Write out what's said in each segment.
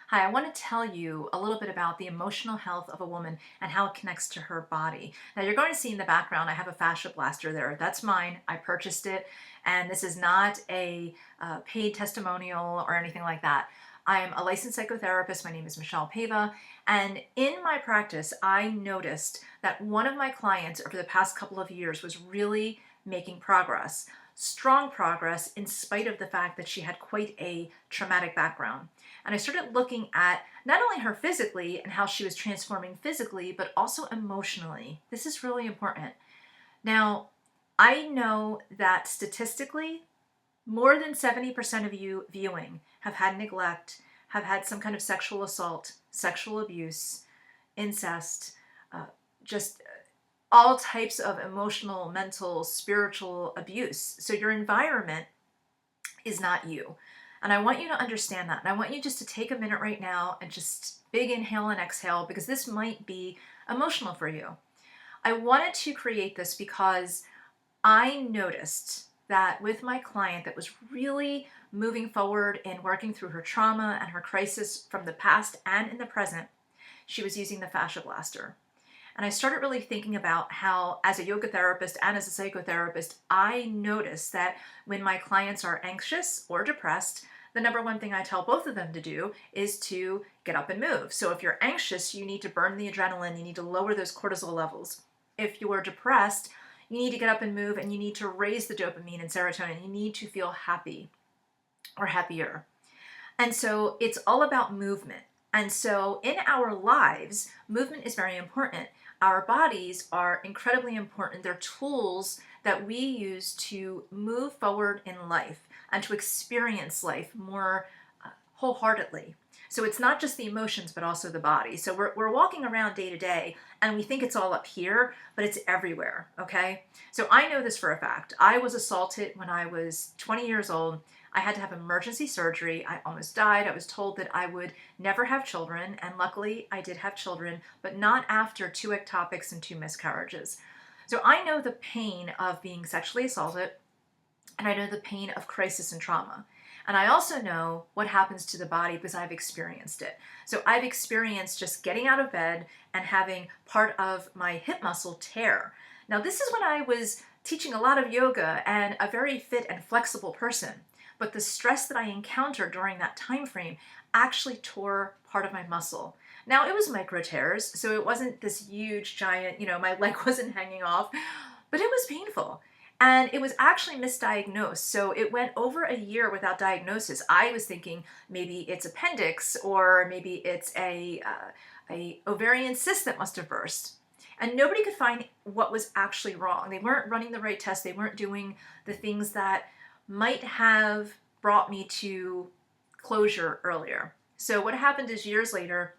Hi, I want to tell you a little bit about the emotional health of a woman and how it connects to her body. Now, you're going to see in the background, I have a fascia blaster there. That's mine. I purchased it, and this is not a paid testimonial or anything like that. I'm a licensed psychotherapist. My name is Michele Paiva, and in my practice, I noticed that one of my clients over the past couple of years was really making progress, strong progress, in spite of the fact that she had quite a traumatic background. And I started looking at not only her physically and how she was transforming physically, but also emotionally. This is really important. Now, I know that statistically, more than 70% of you viewing have had neglect, have had some kind of sexual assault, sexual abuse, incest, just all types of emotional, mental, spiritual abuse. So your environment is not you. And I want you to understand that. And I want you just to take a minute right now and just big inhale and exhale, because this might be emotional for you. I wanted to create this because I noticed that with my client that was really moving forward in working through her trauma and her crisis from the past and in the present, she was using the fascia blaster. And I started really thinking about how, as a yoga therapist and as a psychotherapist, I notice that when my clients are anxious or depressed, the number one thing I tell both of them to do is to get up and move. So if you're anxious, you need to burn the adrenaline, you need to lower those cortisol levels. If you are depressed, you need to get up and move, and you need to raise the dopamine and serotonin. You need to feel happy or happier. And so it's all about movement. And so in our lives, movement is very important. Our bodies are incredibly important. They're tools that we use to move forward in life and to experience life more wholeheartedly. So it's not just the emotions, but also the body. So we're walking around day to day and we think it's all up here, but it's everywhere, okay? So I know this for a fact. I was assaulted when I was 20 years old. I had to have emergency surgery. I almost died. I was told that I would never have children, and luckily I did have children, but not after 2 ectopics and 2 miscarriages. So I know the pain of being sexually assaulted, and I know the pain of crisis and trauma. And I also know what happens to the body because I've experienced it. So I've experienced just getting out of bed and having part of my hip muscle tear. Now, this is when I was teaching a lot of yoga and a very fit and flexible person. But the stress that I encountered during that time frame actually tore part of my muscle. Now, it was micro tears, so it wasn't this huge, giant, my leg wasn't hanging off, but it was painful. And it was actually misdiagnosed. So it went over a year without diagnosis. I was thinking maybe it's appendix, or maybe it's a ovarian cyst that must have burst. And nobody could find what was actually wrong. They weren't running the right tests. They weren't doing the things that might have brought me to closure earlier. So what happened is, years later,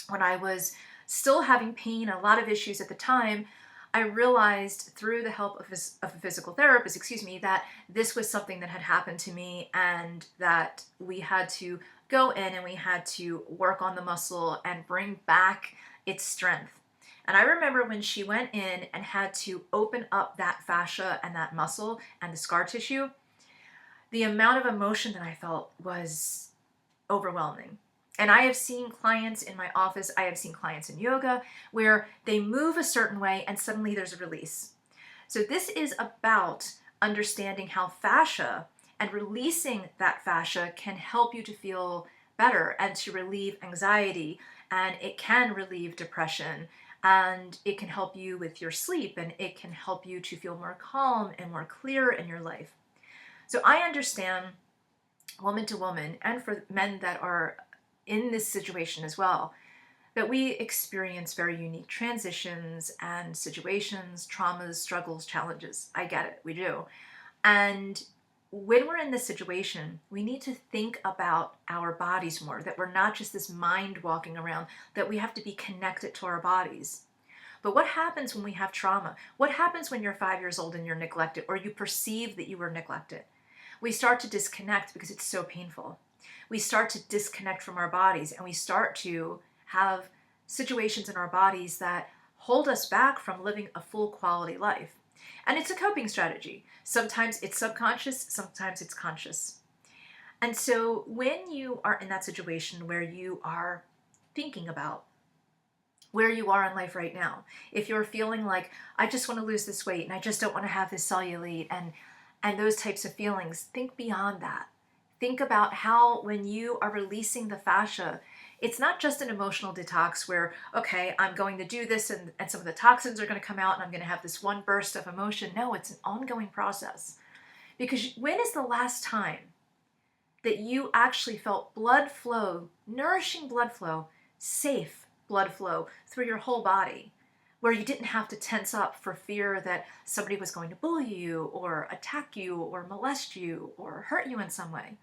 when I was still having pain, a lot of issues at the time, I realized through the help of a physical therapist, that this was something that had happened to me, and that we had to go in and we had to work on the muscle and bring back its strength. And I remember when she went in and had to open up that fascia and that muscle and the scar tissue, the amount of emotion that I felt was overwhelming. And I have seen clients in my office, I have seen clients in yoga, where they move a certain way and suddenly there's a release. So this is about understanding how fascia and releasing that fascia can help you to feel better and to relieve anxiety, and it can relieve depression, and it can help you with your sleep, and it can help you to feel more calm and more clear in your life. So I understand, woman to woman, and for men that are in this situation as well, that we experience very unique transitions and situations, traumas, struggles, challenges. I get it, we do. And when we're in this situation, we need to think about our bodies more, that we're not just this mind walking around, that we have to be connected to our bodies. But what happens when we have trauma? What happens when you're 5 years old and you're neglected, or you perceive that you were neglected? We start to disconnect because it's so painful. We start to disconnect from our bodies, and we start to have situations in our bodies that hold us back from living a full quality life. And it's a coping strategy. Sometimes it's subconscious, sometimes it's conscious. And so when you are in that situation where you are thinking about where you are in life right now, if you're feeling like, I just want to lose this weight and I just don't want to have this cellulite and those types of feelings, think beyond that. Think about how when you are releasing the fascia, it's not just an emotional detox where, okay, I'm going to do this and some of the toxins are going to come out and I'm going to have this one burst of emotion. No, it's an ongoing process. Because when is the last time that you actually felt blood flow, nourishing blood flow, safe blood flow through your whole body, where you didn't have to tense up for fear that somebody was going to bully you or attack you or molest you or hurt you in some way?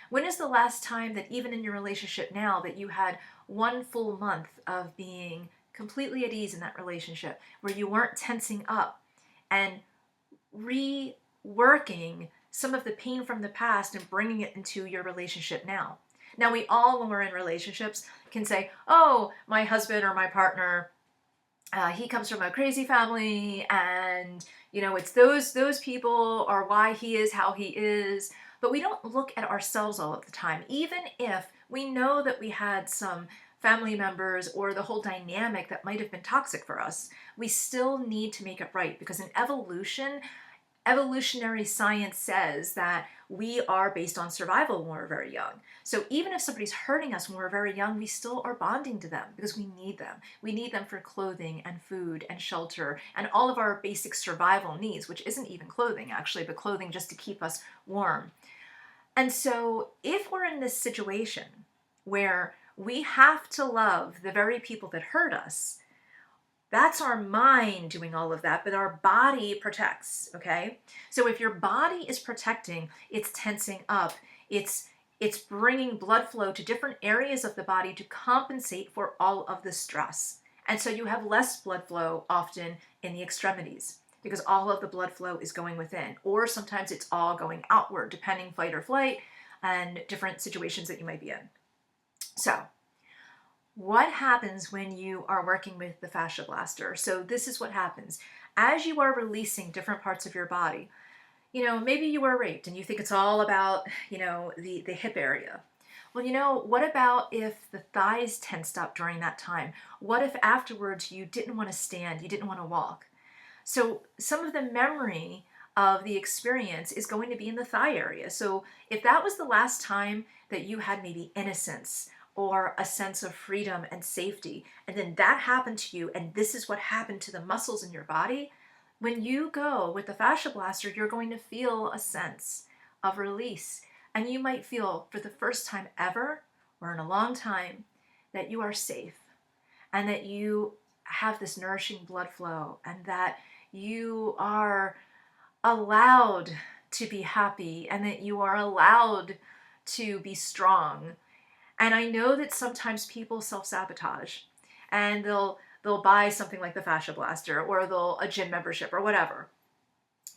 When is the last time that even in your relationship now that you had one full month of being completely at ease in that relationship where you weren't tensing up and reworking some of the pain from the past and bringing it into your relationship now? Now, we all, when we're in relationships, can say, oh, my husband or my partner, he comes from a crazy family, and it's those people are why he is how he is. But we don't look at ourselves all of the time, even if we know that we had some family members or the whole dynamic that might have been toxic for us. We still need to make it right, because in evolutionary science says that we are based on survival when we're very young. So even if somebody's hurting us when we're very young, we still are bonding to them because we need them. We need them for clothing and food and shelter and all of our basic survival needs, which isn't even clothing actually, but clothing just to keep us warm. And so if we're in this situation where we have to love the very people that hurt us, that's our mind doing all of that, but our body protects, okay? So if your body is protecting, it's tensing up, it's bringing blood flow to different areas of the body to compensate for all of the stress. And so you have less blood flow often in the extremities because all of the blood flow is going within, or sometimes it's all going outward, depending fight or flight and different situations that you might be in. So what happens when you are working with the fascia blaster? So this is what happens. As you are releasing different parts of your body, maybe you were raped and you think it's all about, the hip area. Well, what about if the thighs tensed up during that time? What if afterwards you didn't want to stand, you didn't want to walk? So some of the memory of the experience is going to be in the thigh area. So if that was the last time that you had maybe innocence or a sense of freedom and safety, and then that happened to you, and this is what happened to the muscles in your body, when you go with the fascia blaster, you're going to feel a sense of release. And you might feel for the first time ever, or in a long time, that you are safe, and that you have this nourishing blood flow, and that you are allowed to be happy, and that you are allowed to be strong. And I know that sometimes people self-sabotage and they'll buy something like the fascia blaster or a gym membership or whatever,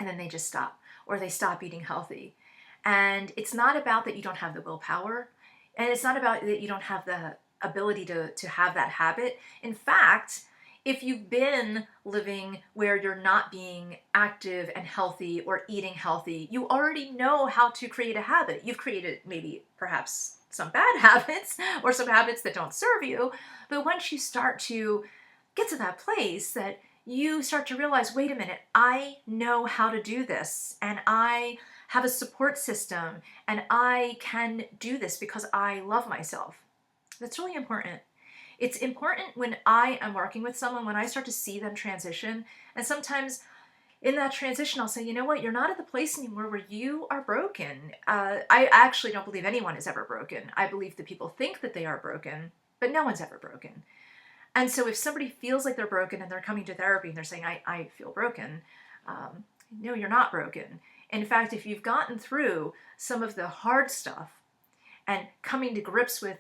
and then they just stop, or they stop eating healthy. And it's not about that you don't have the willpower, and it's not about that you don't have the ability to have that habit. In fact, if you've been living where you're not being active and healthy or eating healthy, you already know how to create a habit. You've created maybe perhaps some bad habits or some habits that don't serve you. But once you start to get to that place that you start to realize, wait a minute, I know how to do this, and I have a support system, and I can do this because I love myself. That's really important. It's important when I am working with someone, when I start to see them transition, and sometimes in that transition, I'll say, you know what, you're not at the place anymore where you are broken. I actually don't believe anyone is ever broken. I believe that people think that they are broken, but no one's ever broken. And so if somebody feels like they're broken and they're coming to therapy and they're saying, I feel broken, no, you're not broken. In fact, if you've gotten through some of the hard stuff and coming to grips with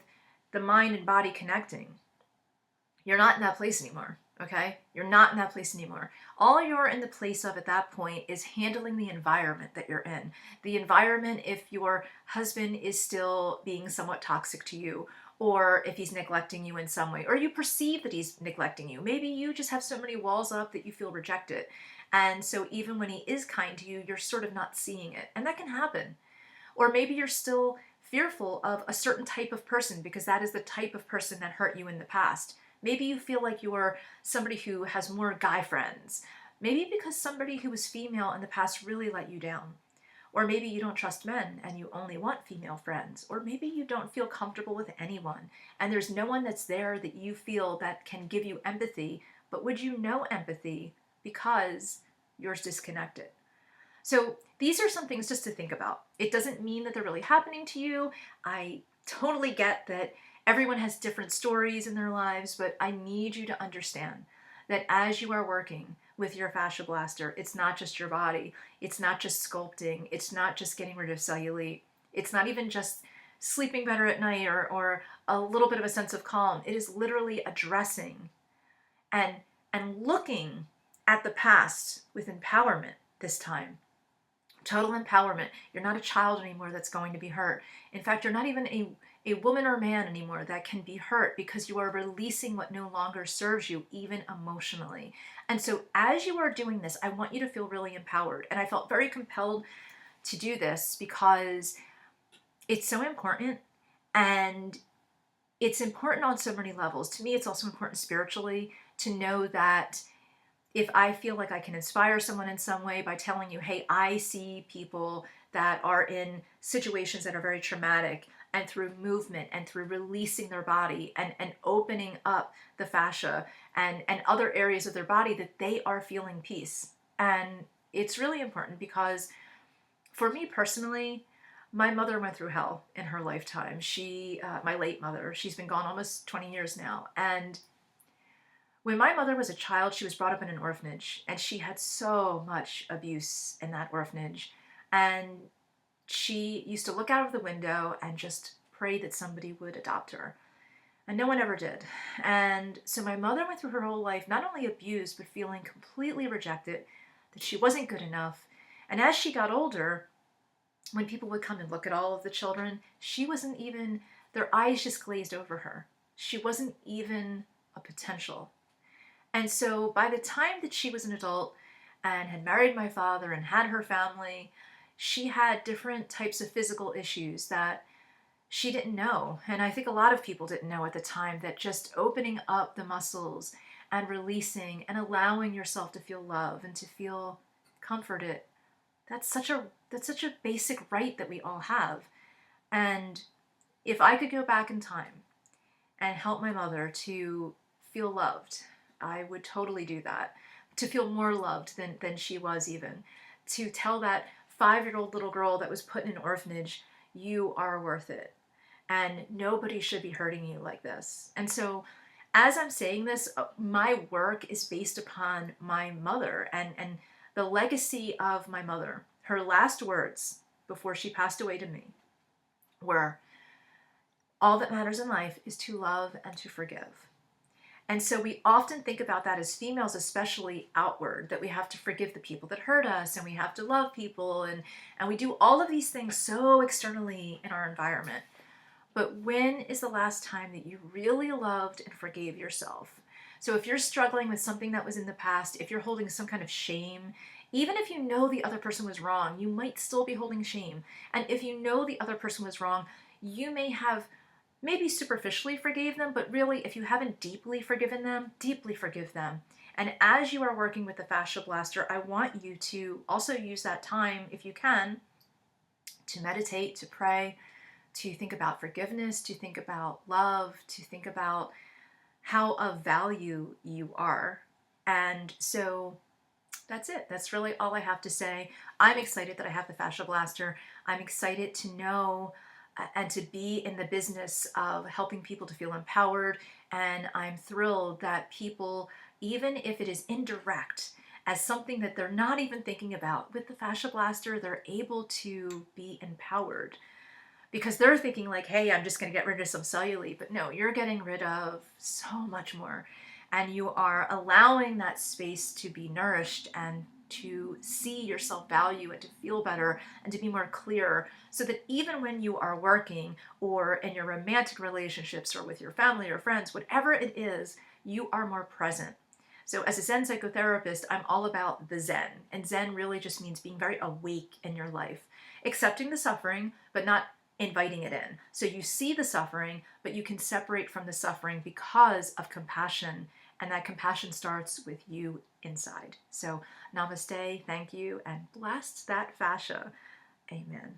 the mind and body connecting, you're not in that place anymore. Okay? You're not in that place anymore. All you're in the place of at that point is handling the environment that you're in. The environment, if your husband is still being somewhat toxic to you, or if he's neglecting you in some way, or you perceive that he's neglecting you. Maybe you just have so many walls up that you feel rejected. And so even when he is kind to you, you're sort of not seeing it. And that can happen. Or maybe you're still fearful of a certain type of person because that is the type of person that hurt you in the past. Maybe you feel like you're somebody who has more guy friends. Maybe because somebody who was female in the past really let you down. Or maybe you don't trust men and you only want female friends. Or maybe you don't feel comfortable with anyone and there's no one that's there that you feel that can give you empathy. But would you know empathy because you're disconnected? So these are some things just to think about. It doesn't mean that they're really happening to you. I totally get that everyone has different stories in their lives, but I need you to understand that as you are working with your fascia blaster, it's not just your body. It's not just sculpting. It's not just getting rid of cellulite. It's not even just sleeping better at night or a little bit of a sense of calm. It is literally addressing and looking at the past with empowerment this time. Total empowerment. You're not a child anymore that's going to be hurt. In fact, you're not even a woman or man anymore that can be hurt because you are releasing what no longer serves you, even emotionally. And so as you are doing this, I want you to feel really empowered. And I felt very compelled to do this because it's so important. And it's important on so many levels. To me, it's also important spiritually to know that if I feel like I can inspire someone in some way by telling you, hey, I see people that are in situations that are very traumatic, and through movement and through releasing their body and opening up the fascia and other areas of their body, that they are feeling peace. And it's really important because for me personally, my mother went through hell in her lifetime. My late mother, she's been gone almost 20 years now. And when my mother was a child, she was brought up in an orphanage, and she had so much abuse in that orphanage. And she used to look out of the window and just pray that somebody would adopt her. And no one ever did. And so my mother went through her whole life not only abused, but feeling completely rejected, that she wasn't good enough. And as she got older, when people would come and look at all of the children, she wasn't even, their eyes just glazed over her. She wasn't even a potential. And so by the time that she was an adult and had married my father and had her family, she had different types of physical issues that she didn't know. And I think a lot of people didn't know at the time that just opening up the muscles and releasing and allowing yourself to feel love and to feel comforted, that's such a basic right that we all have. And if I could go back in time and help my mother to feel loved, I would totally do that. To feel more loved than she was even. To tell that 5-year-old little girl that was put in an orphanage, you are worth it. And nobody should be hurting you like this. And so as I'm saying this, my work is based upon my mother and the legacy of my mother. Her last words before she passed away to me were, all that matters in life is to love and to forgive. And so we often think about that as females, especially outward, that we have to forgive the people that hurt us and we have to love people and we do all of these things so externally in our environment. But when is the last time that you really loved and forgave yourself? So if you're struggling with something that was in the past, if you're holding some kind of shame, even if you know the other person was wrong, you might still be holding shame. And if you know the other person was wrong, you may have maybe superficially forgave them, but really, if you haven't deeply forgiven them, deeply forgive them. And as you are working with the fascia blaster, I want you to also use that time, if you can, to meditate, to pray, to think about forgiveness, to think about love, to think about how of value you are. And so that's it. That's really all I have to say. I'm excited that I have the fascia blaster. I'm excited to know and to be in the business of helping people to feel empowered. And I'm thrilled that people, even if it is indirect, as something that they're not even thinking about, with the fascia blaster, they're able to be empowered. Because they're thinking like, hey, I'm just going to get rid of some cellulite. But no, you're getting rid of so much more. And you are allowing that space to be nourished and to see your self-value and to feel better and to be more clear, so that even when you are working or in your romantic relationships or with your family or friends, whatever it is, you are more present. So as a Zen psychotherapist, I'm all about the Zen. And Zen really just means being very awake in your life, accepting the suffering, but not inviting it in. So you see the suffering, but you can separate from the suffering because of compassion. And that compassion starts with you inside. So namaste, thank you, and blast that fascia. Amen.